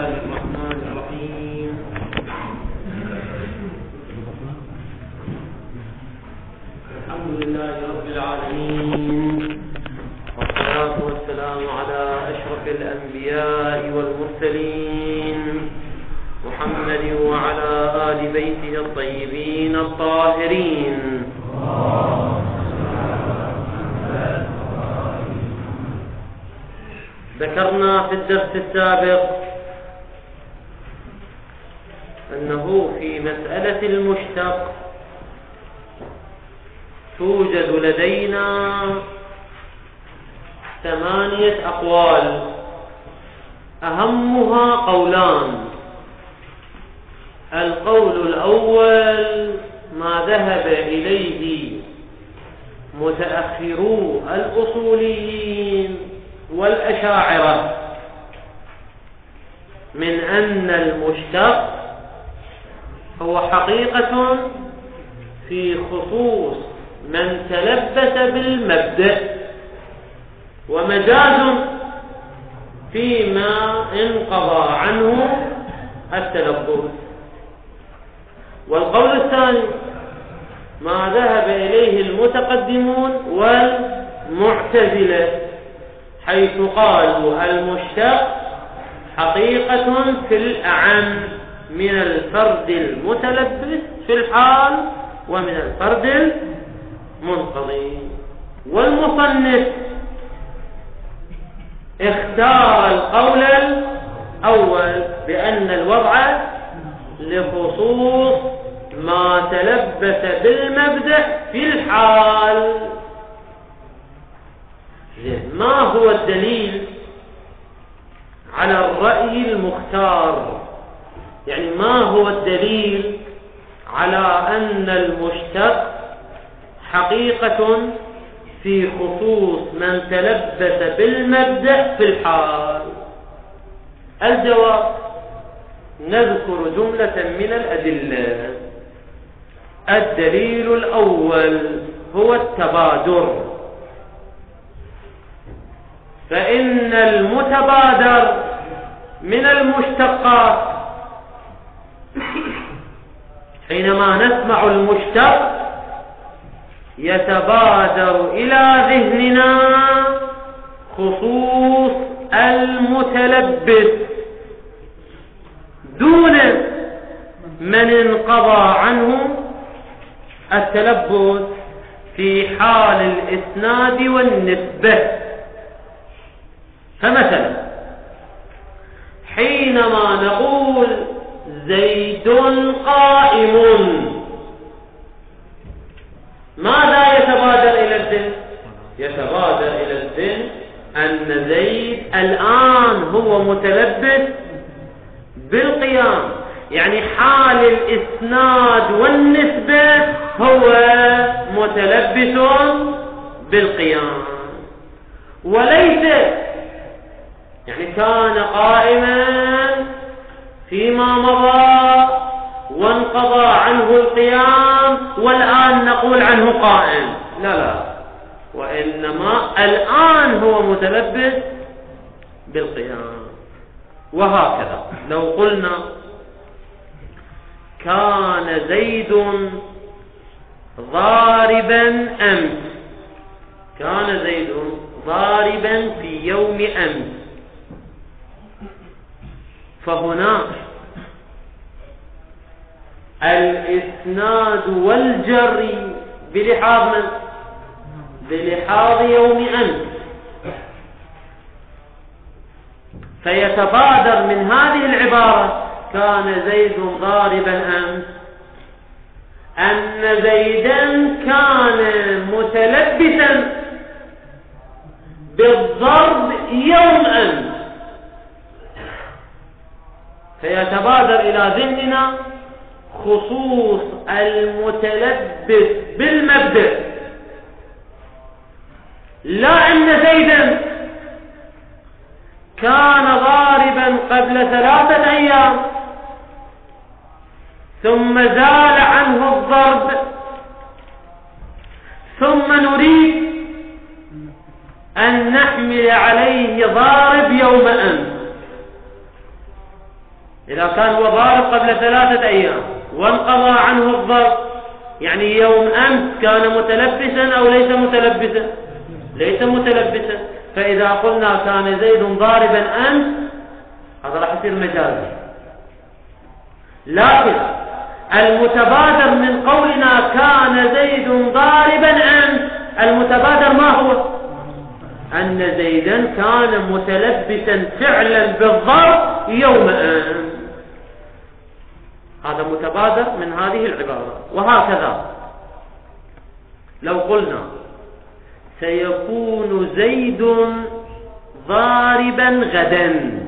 الله الرحمن الرحيم. الحمد لله رب العالمين، والصلاة والسلام على أشرف الأنبياء والمرسلين محمد وعلى آل بيته الطيبين الطاهرين. ذكرنا في الدرس السابق أنه في مسألة المشتق توجد لدينا 8 أقوال، أهمها قولان. القول الأول ما ذهب إليه متأخرو الأصوليين والأشاعرة من أن المشتق هو حقيقة في خصوص من تلبس بالمبدأ، ومجاز فيما انقضى عنه التلبس. والقول الثاني ما ذهب إليه المتقدمون والمعتزلة، حيث قالوا المشتق حقيقة في الأعم من الفرد المتلبس في الحال ومن الفرد المنقضي. والمصنف اختار القول الأول بأن الوضع لخصوص ما تلبس بالمبدأ في الحال. ما هو الدليل على الرأي المختار؟ يعني ما هو الدليل على أن المشتق حقيقة في خصوص من تلبس بالمبدأ في الحال؟ الجواب: نذكر جملة من الأدلة. الدليل الأول هو التبادر، فإن المتبادر من المشتقات حينما نسمع المشتق يتبادر إلى ذهننا خصوص المتلبس دون من انقضى عنه التلبس في حال الإسناد والنسبة. فمثلا حينما نقول زيد قائم، ماذا يتبادر إلى الذهن؟ يتبادر إلى الذهن أن زيد الآن هو متلبس بالقيام، يعني حال الإسناد والنسبة هو متلبس بالقيام، وليس يعني كان قائما فيما مضى وانقضى عنه القيام والآن نقول عنه قائم. لا، وإنما الآن هو متلبس بالقيام. وهكذا لو قلنا كان زيد ضاربا أمس، كان زيد ضاربا في يوم أمس، فهنا الإسناد والجر بلحاظ من؟ بلحاظ يوم أمس. فيتبادر من هذه العبارة كان زيد ضاربا أمس أن زيدا كان متلبسا بالضرب يوم أمس، فيتبادر إلى ذهننا خصوص المتلبس بالمبدأ، لا أن زيدا كان ضاربا قبل 3 أيام ثم زال عنه الضرب ثم نريد أن نحمل عليه ضارب يوم أمس. إذا كان هو ضارب قبل 3 أيام وانقضى عنه الضرب، يعني يوم أمس كان متلبسا أو ليس متلبسا؟ ليس متلبسا. فإذا قلنا كان زيد ضاربا أمس هذا راح يصير مجازي. لكن المتبادر من قولنا كان زيد ضاربا أمس، المتبادر ما هو؟ أن زيدا كان متلبسا فعلا بالضرب يوم أمس. هذا متبادر من هذه العبارة. وهكذا لو قلنا سيكون زيد ضاربا غدا،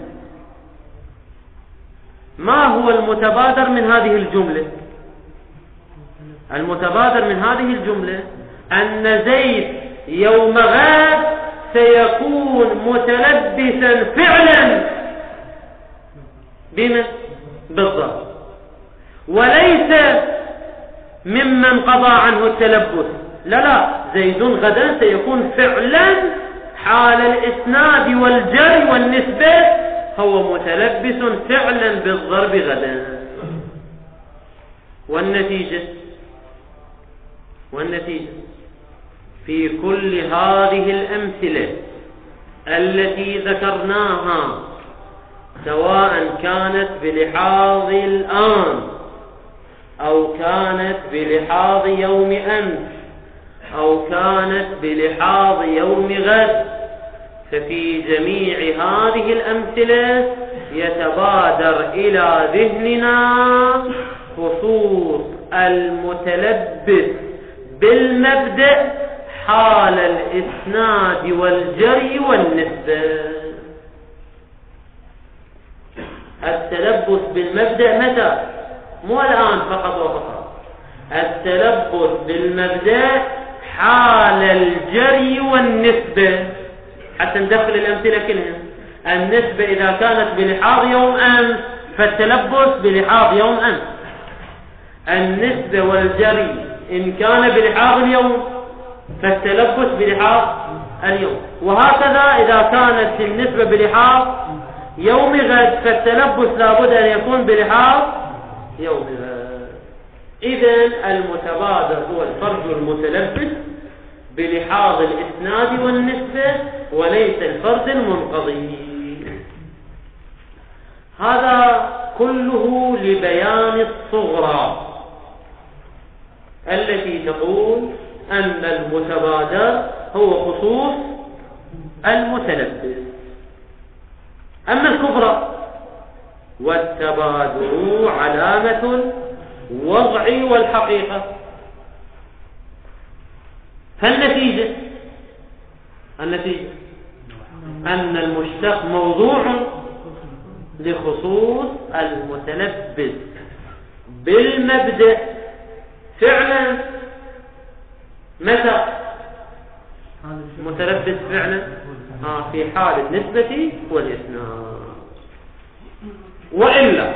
ما هو المتبادر من هذه الجملة؟ المتبادر من هذه الجملة أن زيد يوم غد سيكون متلبسا فعلا بمن؟ بالضرب، وليس ممن قضى عنه التلبس. لا، زيد غدا سيكون فعلا حال الإسناد والجر والنسبة هو متلبس فعلا بالضرب غدا. والنتيجة في كل هذه الأمثلة التي ذكرناها، سواء كانت بلحاظ الآن أو كانت بلحاظ يوم أمس أو كانت بلحاظ يوم غد، ففي جميع هذه الأمثلة يتبادر إلى ذهننا خصوص المتلبس بالمبدأ حال الإسناد والجري والنسبة. التلبس بالمبدأ متى؟ مو الآن فقط وفقط. التلبس بالمبدأ حال الجري والنسبة، حتى ندخل الأمثلة كلها. النسبة إذا كانت بلحاظ يوم أمس فالتلبس بلحاظ يوم أمس. النسبة والجري إن كان بلحاظ اليوم فالتلبس بلحاظ اليوم. وهكذا إذا كانت النسبة بلحاظ يوم غد فالتلبس لابد أن يكون بلحاظ يوم غد. إذن المتبادر هو الفرد المتلبس بلحاظ الإسناد والنسبة وليس الفرد المنقضي. هذا كله لبيان الصغرى التي تقول أن المتبادر هو خصوص المتلبس. أما الكبرى: والتبادر علامة الوضع والحقيقة. فالنتيجة أن المشتق موضوع لخصوص المتلبس بالمبدأ فعلا. متى متلبس فعلا؟ في حال النسبة والإسناد. وإلا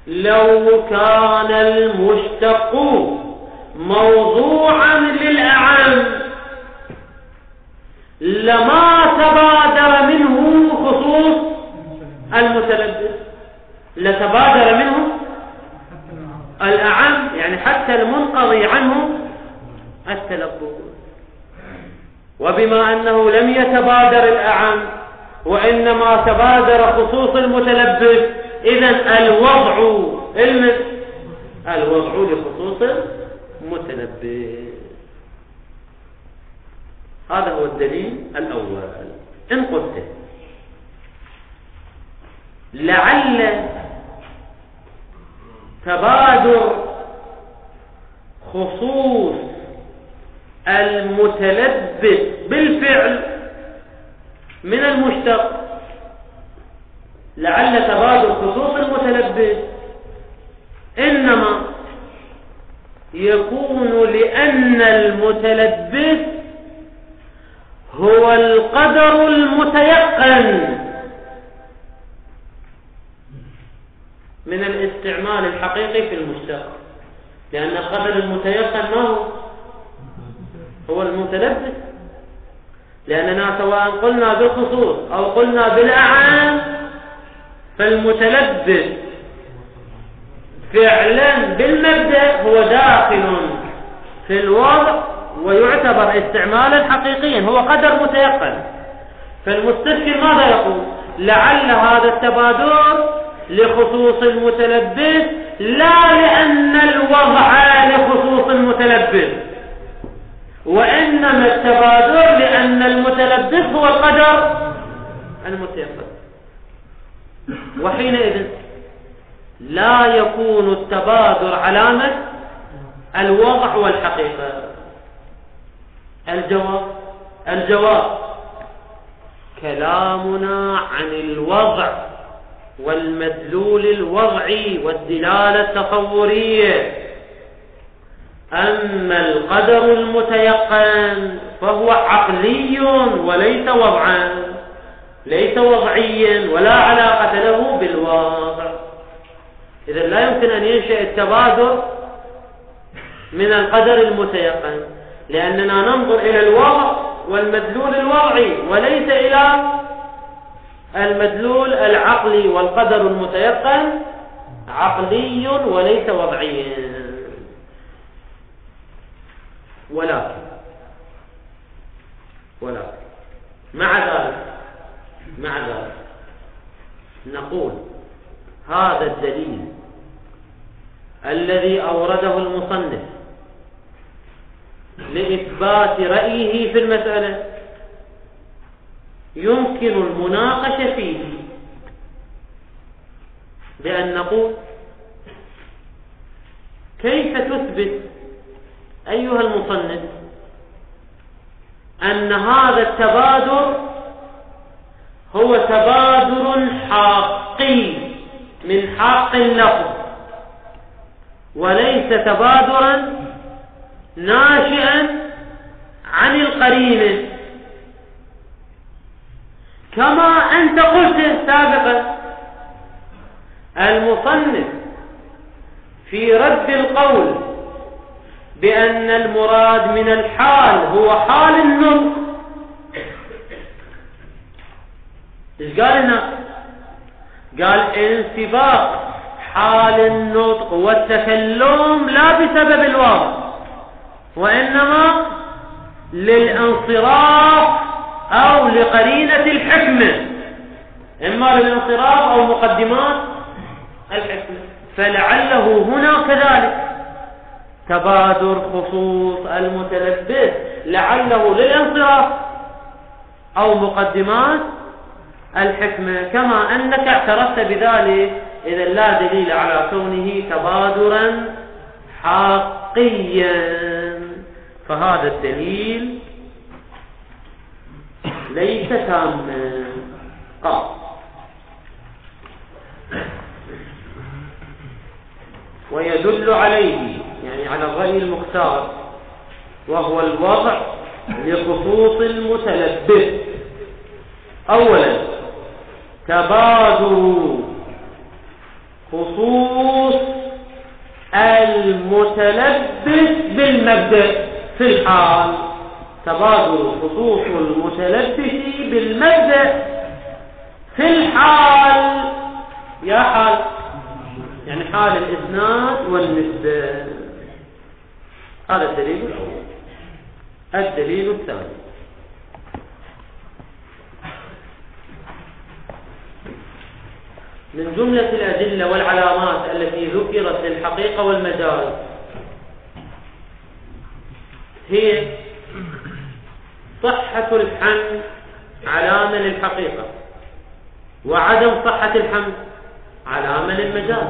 لو كان المشتق موضوعا للأعم لما تبادر منه خصوص المتلبس، لتبادر منه الأعم، يعني حتى المنقضي عنه التلبس. وبما أنه لم يتبادر الأعم وإنما تبادر خصوص المتلبس، إذن الوضع لخصوص المتلبس. هذا هو الدليل الأول. إن قلت لعل تبادر خصوص المتلبس بالفعل من المشتق، لعل تبادر خصوص المتلبس إنما يكون لأن المتلبس هو القدر المتيقن من الاستعمال الحقيقي في المشتق، لأن القدر المتيقن ما هو المتلبس. لأننا سواء قلنا بالخصوص أو قلنا بالأعام فالمتلبس فعلا بالمبدأ هو داخل في الوضع ويعتبر استعمالا حقيقيا، هو قدر متيقن. فالمستشكل ماذا يقول؟ لعل هذا التبادر لخصوص المتلبس لا لأن الوضع لخصوص المتلبس، وإنما التبادر لأن المتلبس هو القدر المتيقن. وحينئذ لا يكون التبادر علامة الوضع والحقيقة. الجواب كلامنا عن الوضع والمدلول الوضعي والدلالة التصورية. أما القدر المتيقن فهو عقلي وليس وضعا، ليس وضعيا ولا علاقة له بالوضع. إذن لا يمكن أن ينشأ التبادر من القدر المتيقن، لأننا ننظر إلى الوضع والمدلول الوضعي وليس إلى المدلول العقلي، والقدر المتيقن عقلي وليس وضعيا. ولكن مع ذلك نقول هذا الدليل الذي أورده المصنف لإثبات رأيه في المسألة يمكن المناقشة فيه بأن نقول كيف تثبت أيها المصنف أن هذا التبادر هو تبادر حقي من حق اللفظ وليس تبادرا ناشئا عن القرينة، كما أنت قلت سابقا. المصنف في رد القول بأن المراد من الحال هو حال النطق، ايش قال هنا؟ قال انسباق حال النطق والتكلم لا بسبب الوضع، وإنما للانصراف أو لقرينة الحكمة، إما للانصراف أو مقدمات الحكمة. فلعله هنا كذلك تبادر خصوص المتلبس لعله للانصراف أو مقدمات الحكمة، كما أنك اعترفت بذلك. إذا لا دليل على كونه تبادرا حقيا، فهذا الدليل ليس تاما. قال ويدل عليه، يعني على الرأي المختار، وهو الوضع لخصوص المتلبس. أولا تبادر خصوص المتلبس بالمبدأ في الحال، تبادر خصوص المتلبس بالمبدأ في الحال. يا حال يعني حال الإسناد والنسبة. هذا الدليل الأول. الدليل الثاني من جملة الأدلة والعلامات التي ذكرت للحقيقة والمجاز هي صحة الحمل علامة للحقيقة، وعدم صحة الحمل علامة للمجاز.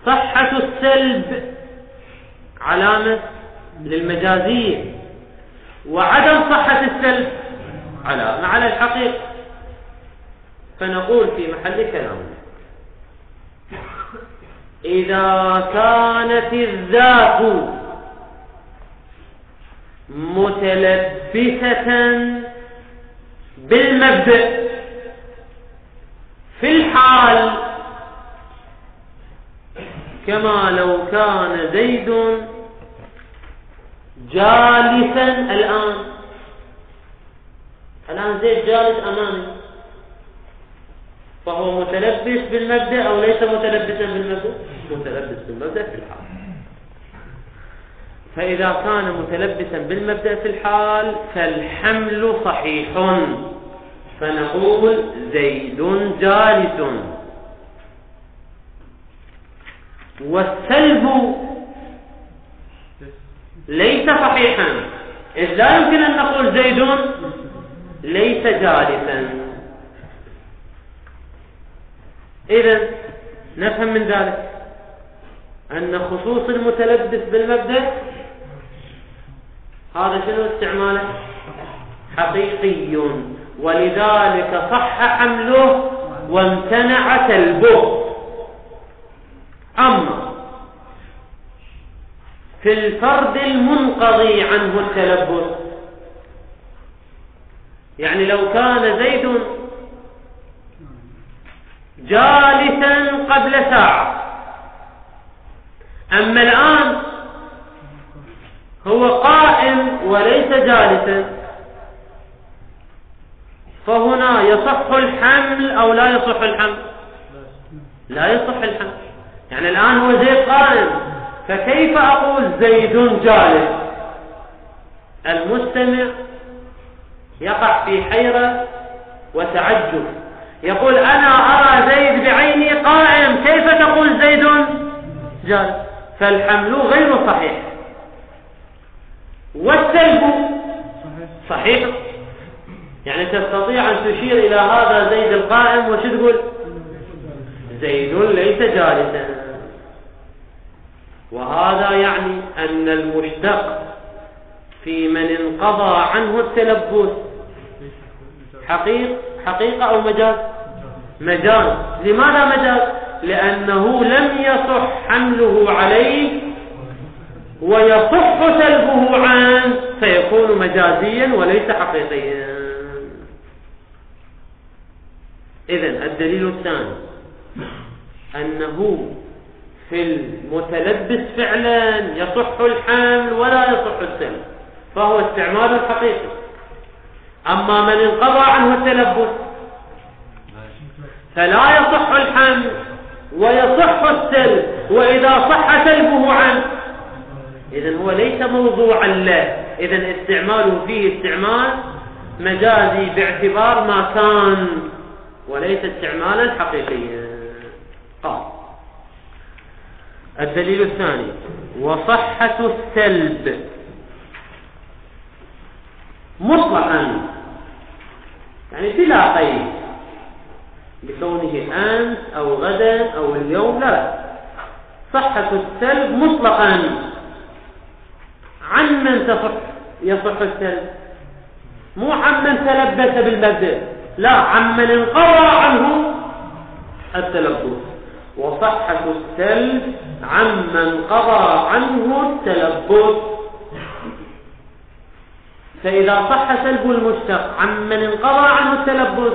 صحة السلب علامة للمجازية، وعدم صحة السلب علامة على الحقيقة. فنقول في محل كلامنا إذا كانت الذات متلبسة بالمبدأ في الحال، كما لو كان زيد جالسا الآن زيد جالس أمامي، فهو متلبس بالمبدأ أو ليس متلبسا بالمبدأ؟ متلبس بالمبدأ في الحال. فإذا كان متلبسا بالمبدأ في الحال فالحمل صحيح، فنقول زيد جالس. والسلب ليس صحيحا، إذ لا يمكن أن نقول زيد ليس جالسا. إذن نفهم من ذلك أن خصوص المتلبس بالمبدأ هذا شنو استعماله؟ حقيقي، ولذلك صح حمله وامتنع سلبه. أما في الفرد المنقضي عنه التلبس، يعني لو كان زيد جالسا قبل ساعة، أما الآن هو قائم وليس جالسا، فهنا يصح الحمل أو لا يصح الحمل؟ لا يصح الحمل. يعني الآن هو زيد قائم، فكيف أقول زيد جالس؟ المستمع يقع في حيرة وتعجب، يقول أنا أرى زيد بعيني قائم، كيف تقول زيد جالس؟ فالحمل غير صحيح. والسلب صحيح، يعني تستطيع أن تشير إلى هذا زيد القائم وش تقول؟ زيد ليس جالسا. وهذا يعني أن المشتق في من انقضى عنه التلبس حقيقة أو مجاز؟ مجاز. لماذا مجاز؟ لأنه لم يصح حمله عليه ويصح سلبه عنه، فيكون مجازيا وليس حقيقيا. إذن الدليل الثاني أنه في المتلبس فعلا يصح الحمل ولا يصح السلب، فهو استعمال حقيقي. أما من انقضى عنه التلبس فلا يصح الحمل ويصح السلب، وإذا صح سلبه عنه إذن هو ليس موضوعا له، إذن استعماله فيه استعمال مجازي باعتبار ما كان وليس استعمالا حقيقيا. قال الدليل الثاني وصحة السلب مطلقا، يعني بلا قيد بكونه أمس أو غدا أو اليوم، لا، صحة السلب مطلقا. عن من يصح السلب؟ مو عن من تلبس بالمبدأ، لا، عن من انقضى عنه التلبس. وصحة السلب عمن قضى عنه التلبس. فإذا صح سلب المشتق عمن انقضى عنه التلبس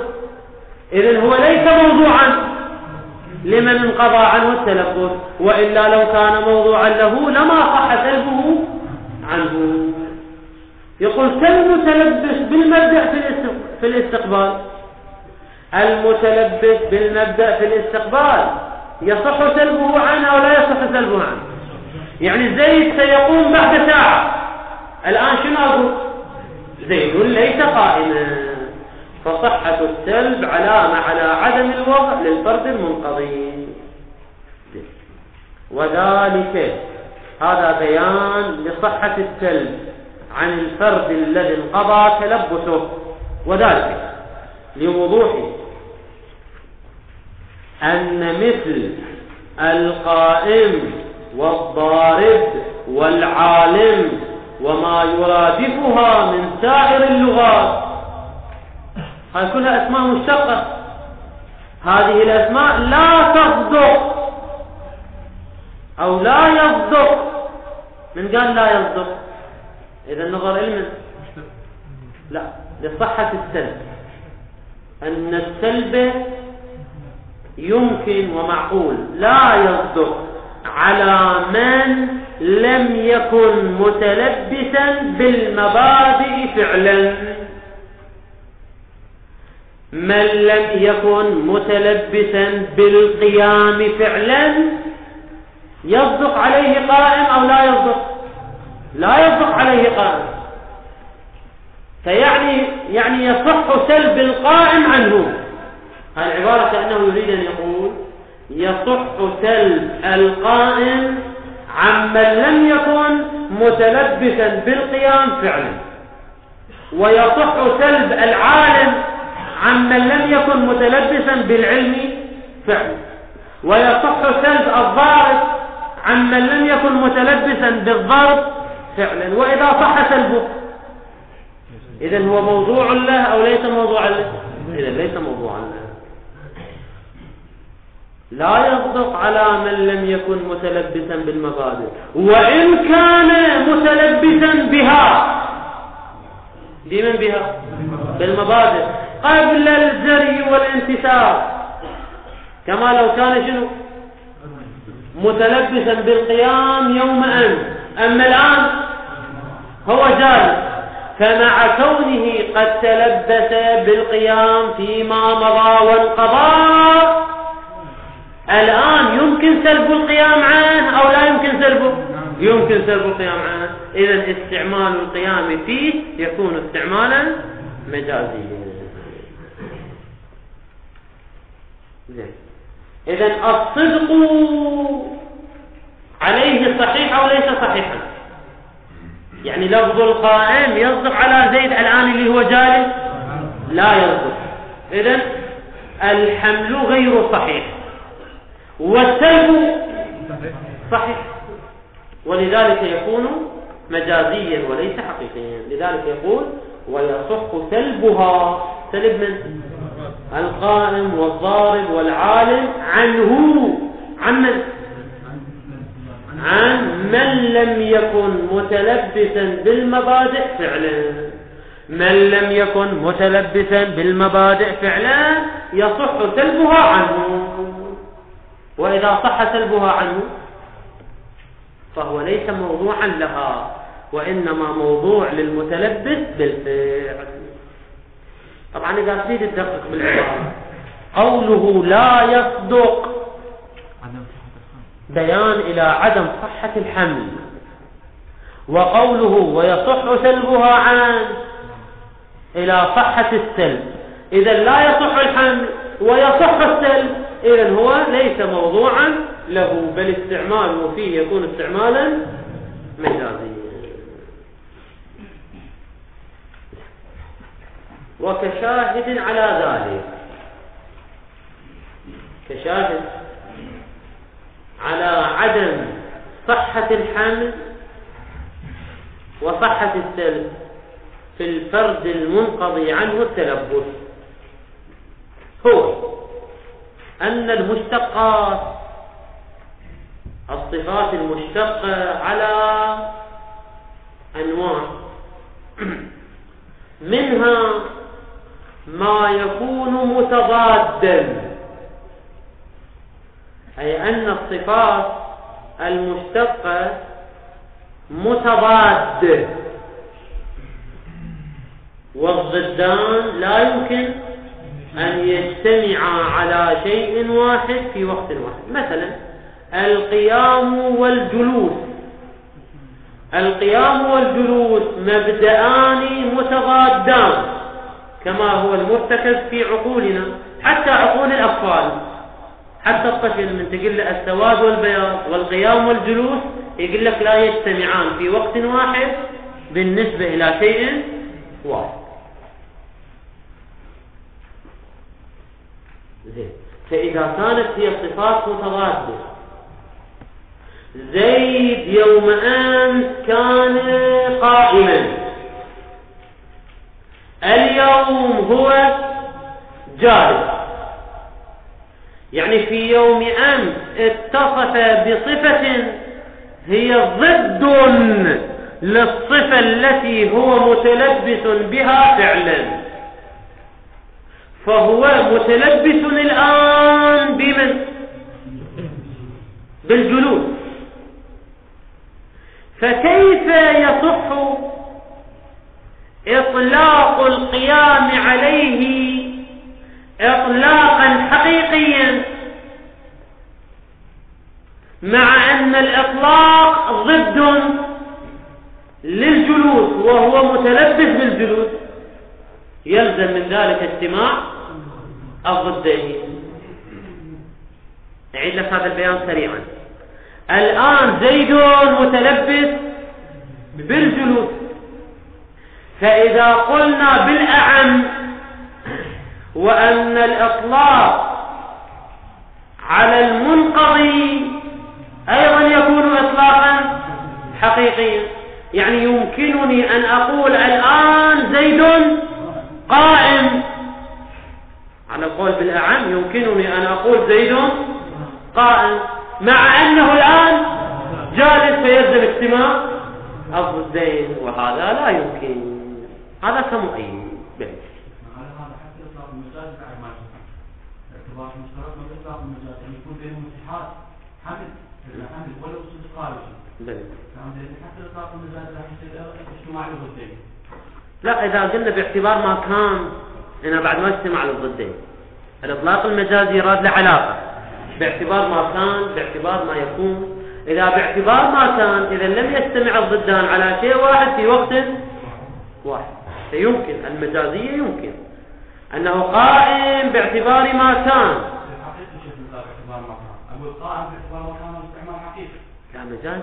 إذن هو ليس موضوعا لمن انقضى عنه التلبس، وإلا لو كان موضوعا له لما صح سلبه عنه. يقول كالمتلبس بالمبدأ في الاستقبال. المتلبس بالمبدأ في الاستقبال يصح سلبه عنه أو لا يصح سلبه عنه؟ يعني زيد سيقوم بعد ساعة، الآن شنو أقول؟ زيد ليس قائما، فصحة السلب علامة على عدم الوضع للفرد المنقضي. وذلك هذا بيان لصحة السلب عن الفرد الذي انقضى تلبسه، وذلك لوضوح أن مثل القائم والضارب والعالم وما يرادفها من سائر اللغات، هذه كلها أسماء مشتقة، هذه الأسماء لا تصدق أو لا يصدق. من قال لا يصدق؟ إذا النظر علما لا، لصحة السلب، أن السلب يمكن ومعقول لا يصدق على من لم يكن متلبسا بالمبادئ فعلا. من لم يكن متلبسا بالقيام فعلا يصدق عليه قائم أو لا يصدق؟ لا يصدق عليه قائم. فيعني يصح سلب القائم عنه. العبارة كأنه يريد أن يقول يصح سلب القائم عمن لم يكن متلبسا بالقيام فعلا، ويصح سلب العالم عمن لم يكن متلبسا بالعلم فعلا، ويصح سلب الضارب عمن لم يكن متلبسا بالضرب فعلا. وإذا صح سلبه إذن هو موضوع له أو ليس موضوعا له؟ إذن ليس موضوعا له. لا يصدق على من لم يكن متلبسا بالمبادئ وإن كان متلبسا بها. بمن بها؟ بالمبادئ قبل الجري والانتساب، كما لو كان شنو؟ متلبسا بالقيام يوم أمس، أما الآن هو جالس، فمع كونه قد تلبس بالقيام فيما مضى وانقضى الآن يمكن سلب القيام عنه أو لا يمكن سلبه؟ يمكن سلب القيام عنه. إذن استعمال القيام فيه يكون استعمالا مجازيا. إذن الصدق عليه صحيح أو ليس صحيحا؟ يعني لفظ القائم يصدق على زيد الآن اللي هو جالس؟ لا يصدق. إذن الحمل غير صحيح والسلب صحيح، ولذلك يكون مجازيا وليس حقيقيا. لذلك يقول ويصح سلبها، سلب من؟ القائم والضارب والعالم عنه، عن من لم يكن متلبسا بالمبادئ فعلا. من لم يكن متلبسا بالمبادئ فعلا يصح سلبها عنه، وإذا صح سلبها عنه فهو ليس موضوعا لها وإنما موضوع للمتلبس بالفعل. طبعا إذا تريد تدقق بالعبارة، قوله لا يصدق بيان إلى عدم صحة الحمل، وقوله ويصح سلبها عن إلى صحة السلب. إذا لا يصح الحمل ويصح السلب إذن هو ليس موضوعا له، بل استعماله فيه يكون استعمالا مجازيا. وكشاهد على ذلك، كشاهد على عدم صحة الحمل وصحة السلب في الفرد المنقضي عنه التلبس هو أن المشتقات، الصفات المشتقة على أنواع، منها ما يكون متضادا، أي أن الصفات المشتقة متضاد، والضدان لا يمكن أن يجتمعا على شيء واحد في وقت واحد. مثلا القيام والجلوس، القيام والجلوس مبدأان متضادان كما هو المرتكز في عقولنا، حتى عقول الأطفال، حتى الطفل من تقول له السواد والبياض والقيام والجلوس يقول لك لا يجتمعان في وقت واحد بالنسبة إلى شيء واحد. زين، فإذا كانت هي صفات متضادة، زيد يوم أمس كان قائما، اليوم هو جالس، يعني في يوم أمس اتصف بصفة هي ضد للصفة التي هو متلبس بها فعلا، فهو متلبس الآن بمن؟ بالجلوس. فكيف يصح إطلاق القيام عليه إطلاقا حقيقيا، مع أن الإطلاق ضد للجلوس وهو متلبس بالجلوس، يلزم من ذلك اجتماع الضدين. نعيد لك هذا البيان سريعا. الآن زيد متلبس بالجلوس، فإذا قلنا بالأعم وأن الإطلاق على المنقضي أيضا يكون إطلاقا حقيقيا، يعني يمكنني أن أقول الآن زيد قائم، على القول بالأعم يمكنني أن أقول زيد قائم، مع أنه الآن جالس، فيلزم اجتماع الضدين، وهذا لا يمكن. هذا كمؤيد به. هذا حتى إطلاق المجاز بعد ما اعتبار مشترك من إطلاق المجاز أن يكون بينهم اتحاد حمل ولا وجود خارجي. حتى إطلاق المجاز راح يصير اجتماع الضدين. لا، إذا قلنا باعتبار ما كان، هنا بعد ما اجتماع الضدين. الإطلاق المجازي يراد له علاقة باعتبار ما كان، باعتبار ما يكون. إذا باعتبار ما كان، إذا لم يجتمع الضدان على شيء واحد في وقت واحد، فيمكن المجازية يمكن أنه قائم باعتبار ما كان. لا مجاز.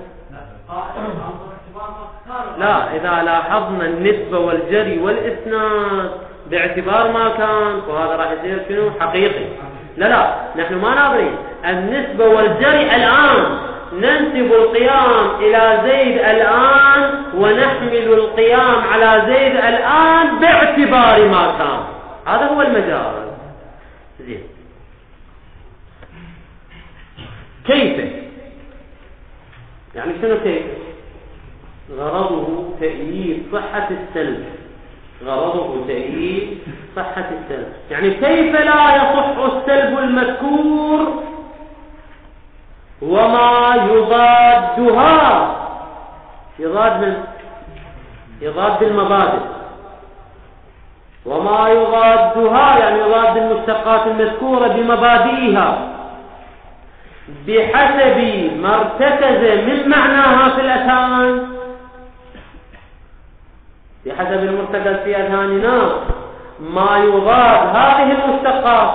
لا، إذا لاحظنا النسبة والجري والإسناد باعتبار ما كان، وهذا راح يصير شنو؟ حقيقي. لا نحن ما ناظرين النسبة والجري الآن، ننسب القيام إلى زيد الآن ونحمل القيام على زيد الآن باعتبار ما كان. هذا هو المجال. زين، كيف؟ يعني شنو كيف؟ غرضه تأييد صحة السلب، غرضه تأييد صحة السلب. يعني كيف لا يصح السلب المذكور وما يضادها، يضاد من يضاد بالمبادئ، وما يضادها يعني يضاد المشتقات المذكورة بمبادئها بحسب ما ارتكز من معناها في الأذهان، بحسب المرتكز في أذهاننا ما يضاد هذه المشتقات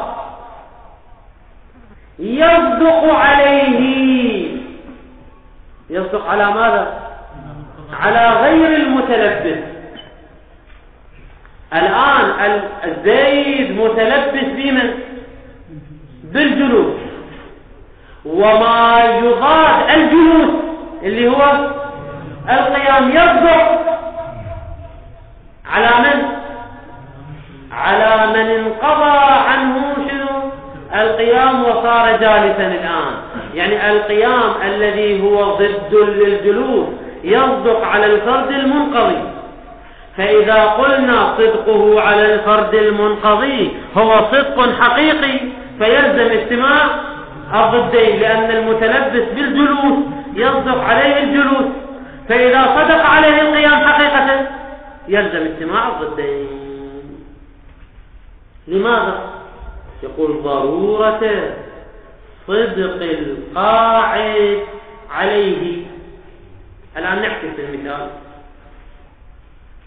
يصدق عليه. يصدق على ماذا؟ على غير المتلبس. الآن الزيد متلبس بمن؟ بالجلوس، وما يضاد الجلوس اللي هو القيام يصدق على من؟ على من انقضى عنه شنو؟ القيام وصار جالسا الآن. يعني القيام الذي هو ضد للجلوس يصدق على الفرد المنقضي. فإذا قلنا صدقه على الفرد المنقضي هو صدق حقيقي، فيلزم اجتماع الضدين، لأن المتلبس بالجلوس يصدق عليه الجلوس، فإذا صدق عليه القيام حقيقة يلزم اجتماع الضدين. لماذا؟ يقول ضرورة صدق القاعد عليه. الآن نحكي في المثال.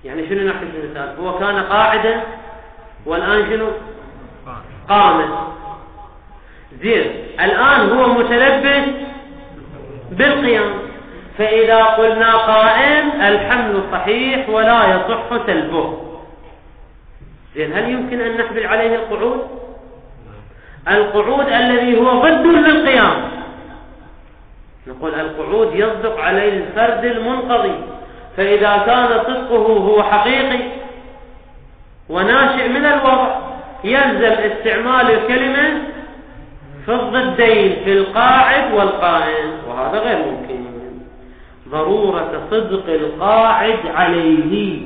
يعني شنو نحكي في المثال؟ هو كان قاعدا والآن شنو؟ قامت. زين، الآن هو متلبس بالقيام، فإذا قلنا قائم الحمل صحيح ولا يصح سلبه. زين، هل يمكن أن نحمل عليه القعود؟ القعود الذي هو ضد للقيام، نقول القعود يصدق عليه الفرد المنقضي، فإذا كان صدقه هو حقيقي وناشئ من الوضع يلزم استعمال الكلمة في الضدين، في القاعد والقائم، وهذا غير ممكن. ضرورة صدق القاعد عليه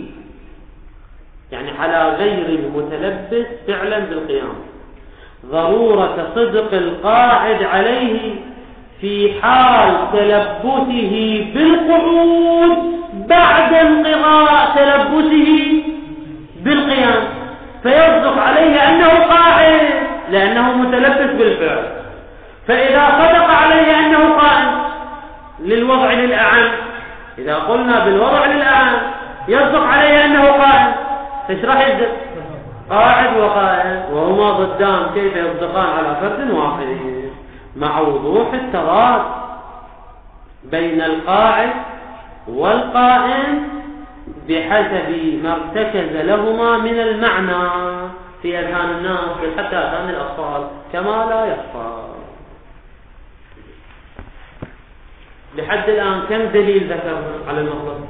يعني على غير المتلبس فعلا بالقيام. ضرورة صدق القاعد عليه في حال تلبسه بالقعود بعد انقضاء تلبسه بالقيام، فيصدق عليه أنه قاعد لأنه متلبس بالفعل. فإذا صدق عليه أنه قائم للوضع للأعم، إذا قلنا بالوضع للأعم يصدق عليه أنه قائم، فايش راح يصدق؟ قاعد وقائم وهما ضدان كيف يصدقان على فرد واحد؟ مع وضوح التضاد بين القاعد والقائم بحسب ما ارتكز لهما من المعنى في أذهان الناس حتى أذهان الأطفال كما لا يخفى. لحد الآن كم دليل ذكرنا على المطلب؟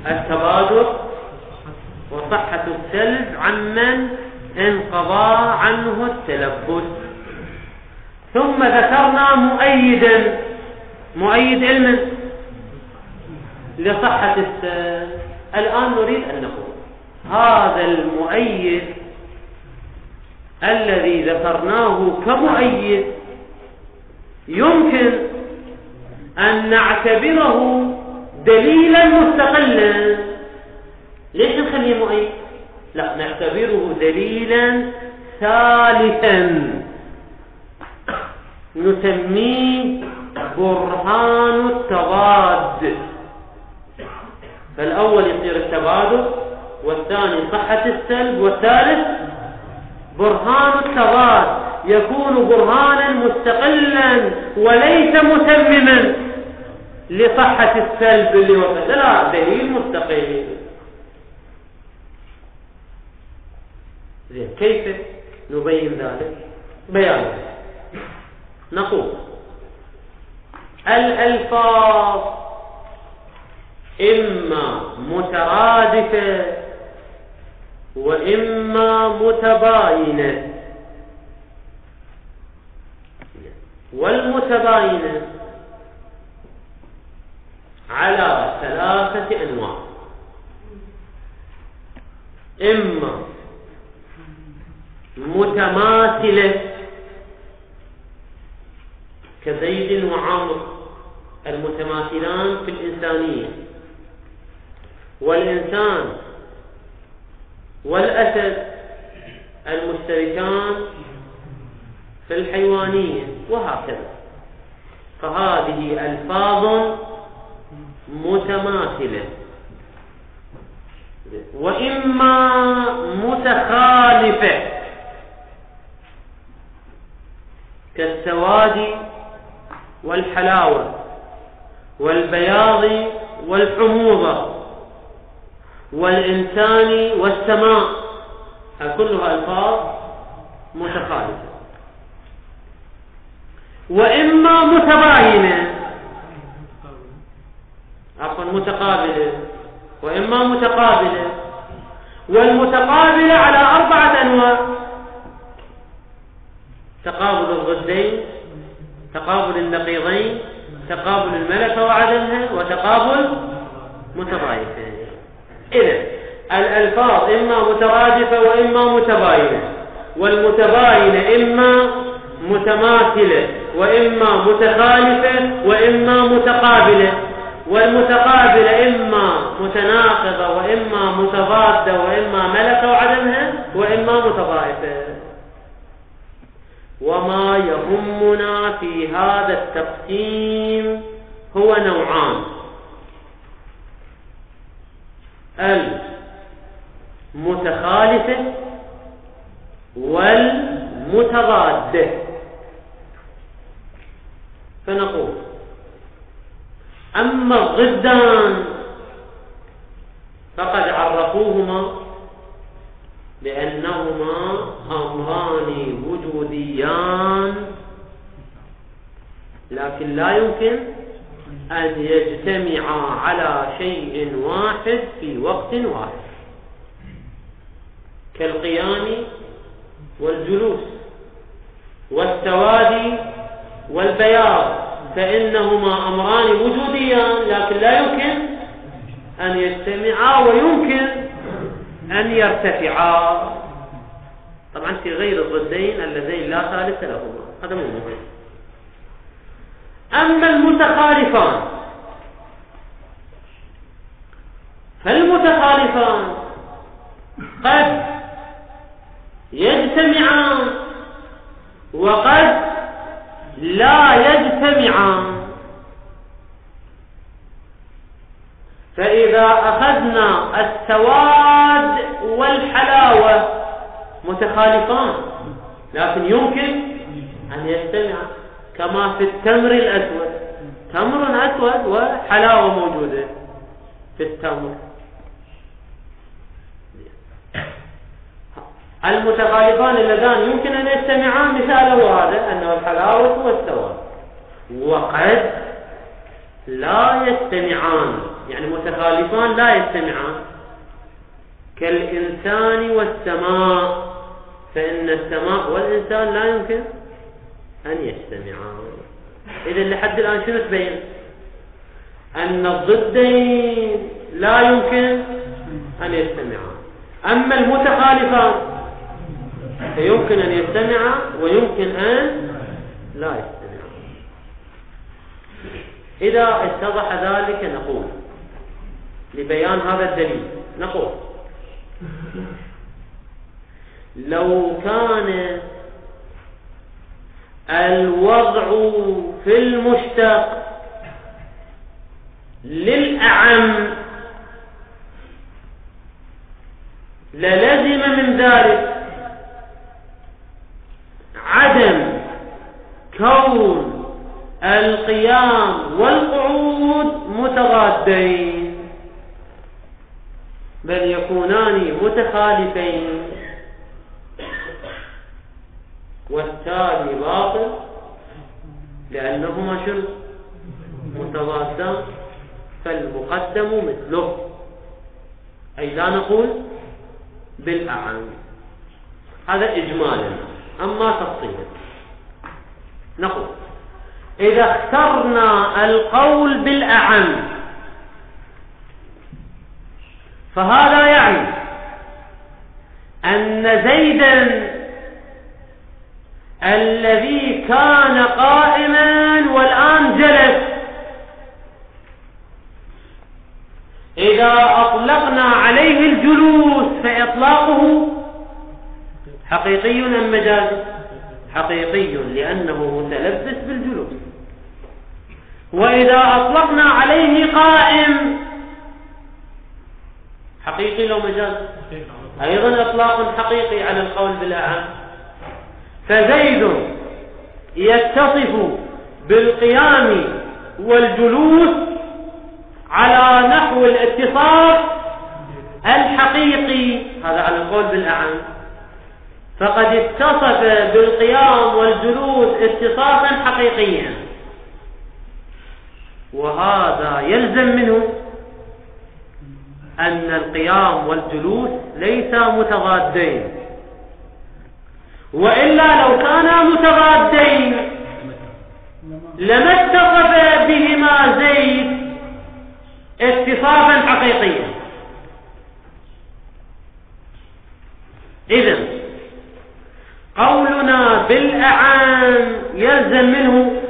التبادر وصحة السلب عمن انقضى عنه التلبس. ثم ذكرنا مؤيدا، مؤيد علما لصحة السلب. الآن نريد أن نقول هذا المؤيد الذي ذكرناه كمؤيد يمكن أن نعتبره دليلا مستقلا. ليش نخليه مؤيد؟ لا، نعتبره دليلا ثالثا نسميه برهان التضاد. فالأول يصير التبادل، والثاني صحة السلب، والثالث برهان التضاد. يكون برهانا مستقلا وليس متمما لصحة السلب اللي وصل، لا، دليل مستقل. زين، كيف نبين ذلك؟ بيان. نقول الألفاظ إما مترادفة وإما متباينة، والمتباينة على ثلاثة أنواع: إما متماثلة كزيد وعمر المتماثلان في الإنسانية، والإنسان والأسد المشتركان في الحيوانية، وهكذا. فهذه ألفاظ متماثلة. وإما متخالفة كالسواد والحلاوة والبياض والحموضة والإنسان والسماء، كلها ألفاظ متخالفة. وإما متباينة، عفوا متقابلة، وإما متقابلة. والمتقابلة على أربعة أنواع: تقابل الضدين، تقابل النقيضين، تقابل الملكة وعدمها، وتقابل متضايفة. إذن الألفاظ إما مترادفة وإما متباينة، والمتباينة إما متماثلة وإما متخالفة وإما متقابلة، والمتقابلة إما متناقضة وإما متضادة وإما ملكة وعدمها وإما متضايفة. وما يهمنا في هذا التقسيم هو نوعان: المتخالفة والمتضادة. فنقول أما الضدان فقد عرفوهما بأنهما أمران وجوديان، لكن لا يمكن أن يجتمعا على شيء واحد في وقت واحد، كالقيام والجلوس والسواد والبياض، فإنهما أمران وجوديان لكن لا يمكن أن يجتمعا ويمكن أن يرتفعا، طبعا في غير الضدين اللذين لا ثالث لهما، هذا مو مهم. أما المتخالفان فالمتخالفان قد يجتمعان لا يجتمعان. فإذا أخذنا السواد والحلاوة متخالفان لكن يمكن أن يجتمعا، كما في التمر الأسود، تمر أسود وحلاوة موجودة في التمر. المتخالفان اللذان يمكن أن يجتمعان مثاله هذا، أنه الحلاوة والسواد، وقد لا يجتمعان، يعني متخالفان لا يجتمعان، كالإنسان والسماء، فإن السماء والإنسان لا يمكن أن يجتمعان. إذن لحد الآن شنو تبين؟ أن الضدين لا يمكن أن يجتمعان، أما المتخالفان فيمكن أن يجتمعا ويمكن أن لا يجتمعا. إذا اتضح ذلك نقول لبيان هذا الدليل، نقول لو كان الوضع في المشتق للأعم للزم من ذلك عدم كون القيام والقعود متضادين، بل يكونان متخالفين، والتالي باطل لأنهما شنو؟ متضادان، فالمقدم مثله، أي لا نقول بالأعم. هذا إجمالا. أما تفصيلا نقول إذا اخترنا القول بالأعم فهذا يعني أن زيدا الذي كان قائما والآن جلس، إذا أطلقنا عليه الجلوس فإطلاقه حقيقي أم مجازي؟ حقيقي، لأنه متلبس بالجلوس. وإذا أطلقنا عليه قائم حقيقي لو مجازي؟ أيضا إطلاق حقيقي على القول بالأعم. فزيد يتصف بالقيام والجلوس على نحو الاتصاف الحقيقي، هذا على القول بالأعم، فقد اتصف بالقيام والجلوس اتصافا حقيقيا، وهذا يلزم منه أن القيام والجلوس ليسا متضادين، وإلا لو كانا متضادين لما اتصف بهما زيد اتصافا حقيقيا. إذن قولنا بالأعام يلزم منه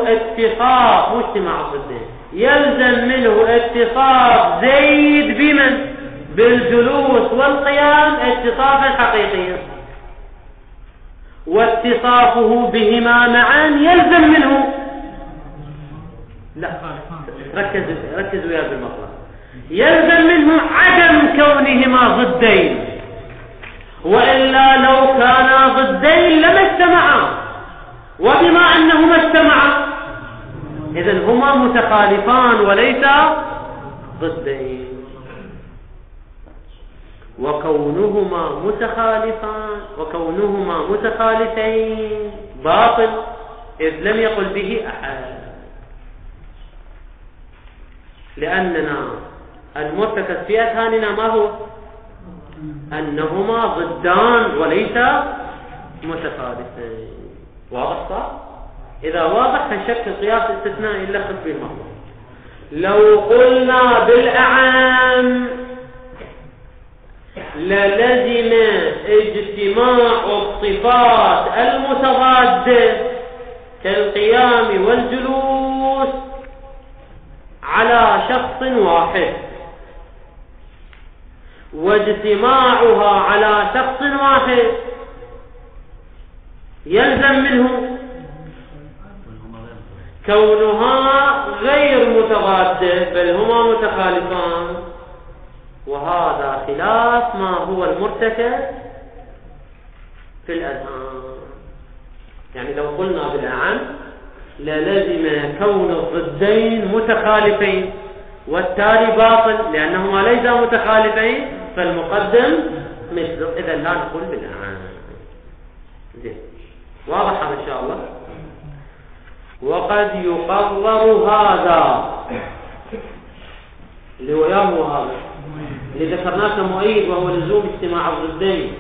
اتصاف، مو اجتماع الضدين، يلزم منه اتصاف زيد بمن؟ بالجلوس والقيام اتصافا حقيقيا، واتصافه بهما معا يلزم منه، لا ركزوا ويا بالمطلب، يلزم منه عدم كونهما ضدين، وإلا لو كانا ضدين لما اجتمعا، وبما أنهما اجتمعا إذن هما متخالفان وليس ضدين، وكونهما متخالفين باطل، إذ لم يقل به أحد، لأننا المرتكز في أذهاننا ما هو؟ أنهما ضدان وليس متخالفين. واضح صح؟ إذا واضح فنشكل قياس استثنائي يلخص به المطلب. لو قلنا بالأعام للزم اجتماع الصفات المتضادة كالقيام والجلوس على شخص واحد، واجتماعها على شخص واحد يلزم منه كونها غير متضادة بل هما متخالفان، وهذا خلاف ما هو المرتكب في الأذهان. يعني لو قلنا بالأعم للزم كون الضدين متخالفين والتالي باطل، لأنهما ليس متخالفين فالمقدم مثله، إذا لا نقول بالأعم. زين، واضح إن شاء الله. وقد يقرر هذا اللي هو يامو هذا اللي ذكرناه كمؤيد وهو لزوم اجتماع الضدين،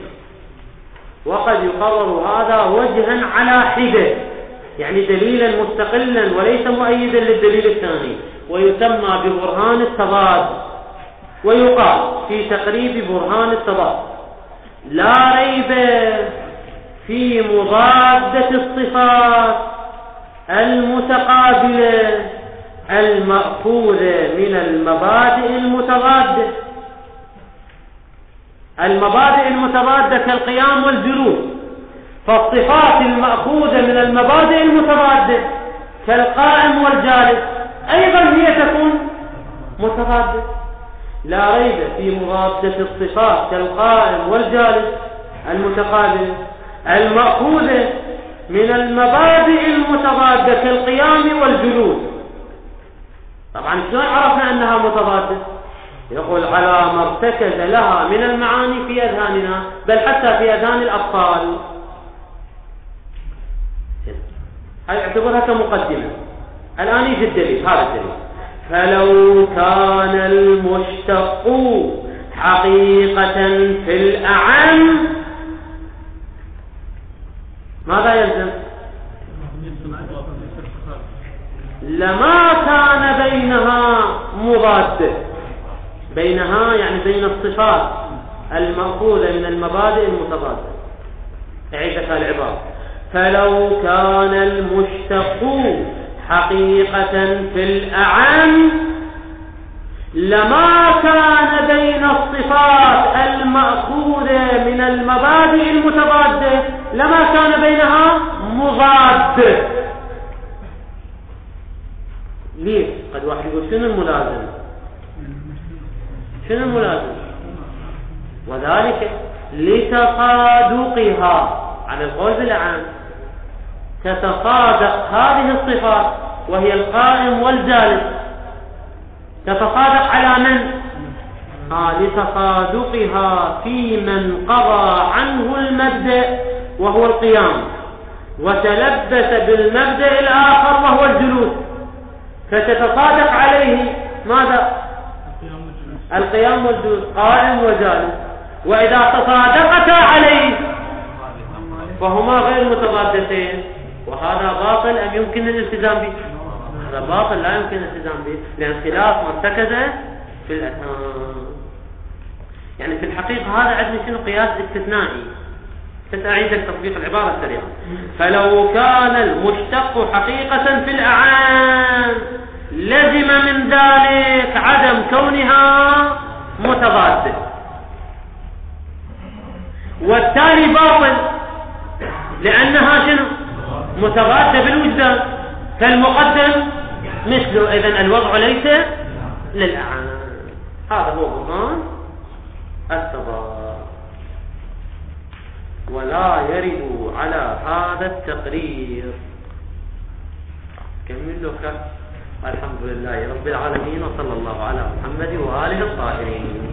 وقد يقرر هذا وجها على حدة، يعني دليلا مستقلا وليس مؤيدا للدليل الثاني، ويسمى ببرهان التضاد. ويقال في تقريب برهان التضاد: لا ريب في مضادة الصفات المتقابلة المأخوذة من المبادئ المتضادة. المبادئ المتضادة كالقيام والجلوس، فالصفات المأخوذة من المبادئ المتضادة كالقائم والجالس أيضا هي تكون متضادة. لا ريب في مضادة الصفات كالقائم والجالس المتقابل المأخوذة من المبادئ المتضادة كالقيام والجلوس. طبعا شلون عرفنا أنها متضادة؟ يقول على ما ارتكز لها من المعاني في أذهاننا، بل حتى في أذهان الأطفال. هاي اعتبرها كمقدمة. الآن يجي الدليل، هذا الدليل: فلو كان المشتق حقيقة في الأعم ماذا يلزم؟ لما كان بينها مضادة، بينها يعني بين الصفات المأخوذة من المبادئ المتضادة. أعيد لك العبارة: فلو كان المشتق حقيقة في الأعم لما كان بين الصفات المأخوذة من المبادئ المتضادة لما كان بينها مضاد. ليه؟ قد واحد يقول شنو الملازم؟ شنو الملازم؟ وذلك لتصادقها، على القول بالأعم تتصادق هذه الصفات وهي القائم والجالس، تتصادق على من؟ لتصادقها في من قضى عنه المبدأ وهو القيام، وتلبس بالمبدأ الآخر وهو الجلوس، فتتصادق عليه ماذا؟ القيام والجلوس، قائم وجالس. وإذا تصادقتا عليه فهما غير متضادتين، وهذا باطل أم يمكن الالتزام به؟ هذا باطل لا يمكن الالتزام به، لأن خلاف مرتكز في الأذهان. يعني في الحقيقة هذا عندنا شنو؟ قياس استثنائي. أعيد لك تطبيق العبارة السريعة: فلو كان المشتق حقيقة في الأعام لزم من ذلك عدم كونها متضادة، والتالي باطل لأنها شنو؟ متضادة بالوجدان، فالمقدم مثله. إذن الوضع ليس للأعام. هذا هو برهان التضاد، ولا يرد على هذا التقرير. كمل له. الحمد لله رب العالمين، وصلى الله على محمد وآله الطاهرين.